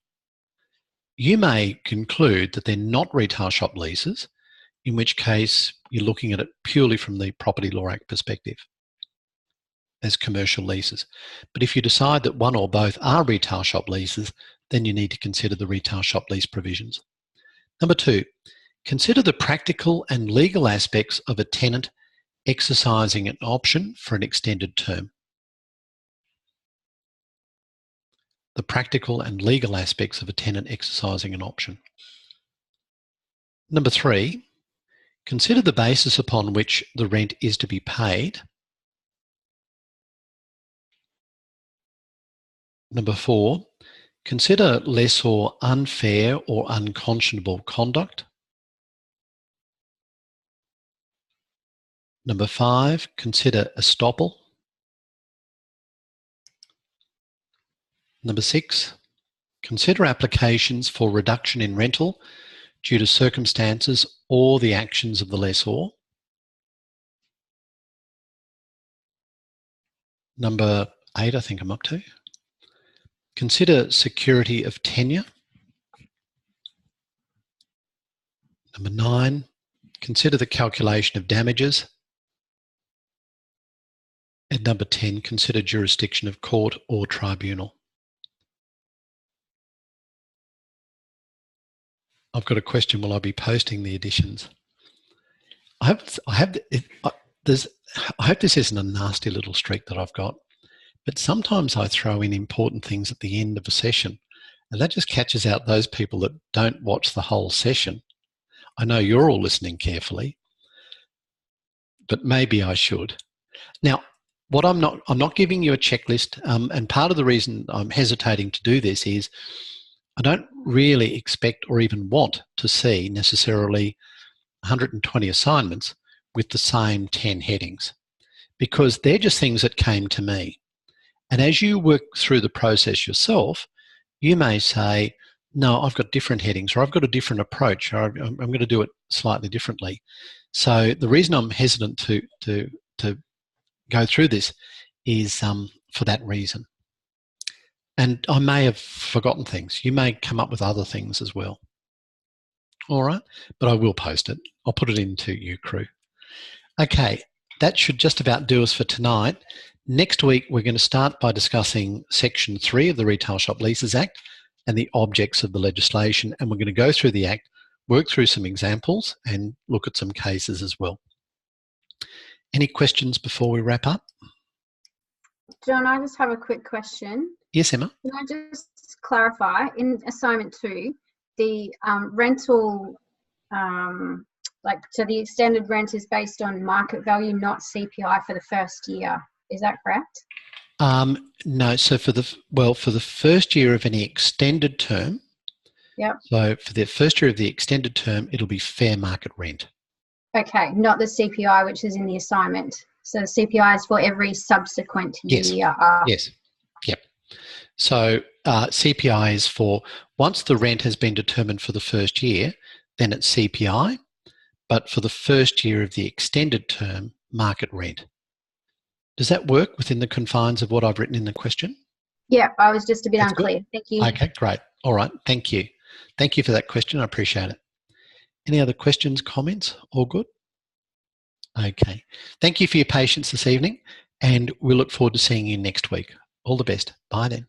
You may conclude that they're not retail shop leases, in which case you're looking at it purely from the Property Law Act perspective as commercial leases. But if you decide that one or both are retail shop leases, then you need to consider the retail shop lease provisions. Number 2, consider the practical and legal aspects of a tenant exercising an option for an extended term. The practical and legal aspects of a tenant exercising an option. Number 3, consider the basis upon which the rent is to be paid. Number 4, consider lessor unfair or unconscionable conduct. Number 5, consider estoppel. Number 6, consider applications for reduction in rental due to circumstances or the actions of the lessor. Number 8, I think I'm up to. Consider security of tenure. Number 9, consider the calculation of damages. And number 10, consider jurisdiction of court or tribunal. I've got a question, will I be posting the additions? I hope this isn't a nasty little streak that I've got, but sometimes I throw in important things at the end of a session and that just catches out those people that don't watch the whole session. I know you're all listening carefully, but maybe I should. Now, I'm not giving you a checklist, and part of the reason I'm hesitating to do this is I don't really expect or even want to see necessarily 120 assignments with the same 10 headings, because they're just things that came to me. And as you work through the process yourself, you may say, no, I've got different headings, or I've got a different approach, or I'm going to do it slightly differently. So the reason I'm hesitant to go through this is for that reason. And I may have forgotten things. You may come up with other things as well. All right, but I will post it. I'll put it into you crew. Okay, that should just about do us for tonight. Next week, we're going to start by discussing Section 3 of the Retail Shop Leases Act and the objects of the legislation. And we're going to go through the Act, work through some examples and look at some cases as well. Any questions before we wrap up? John, I just have a quick question. Yes, Emma? Can I just clarify, in assignment 2, the rental, so the extended rent is based on market value, not CPI for the first year. Is that correct? No, so for the first year of any extended term, yep. So for the first year of the extended term, it'll be fair market rent. Okay, not the CPI, which is in the assignment. So the CPI is for every subsequent year. Yes. Yep. So CPI is for once the rent has been determined for the first year, then it's CPI. But for the first year of the extended term, market rent. Does that work within the confines of what I've written in the question? Yeah, I was just a bit That's unclear. Good. Thank you. Okay, great. All right, thank you. Thank you for that question. I appreciate it. Any other questions, comments? All good? Okay. Thank you for your patience this evening, and we look forward to seeing you next week. All the best. Bye then.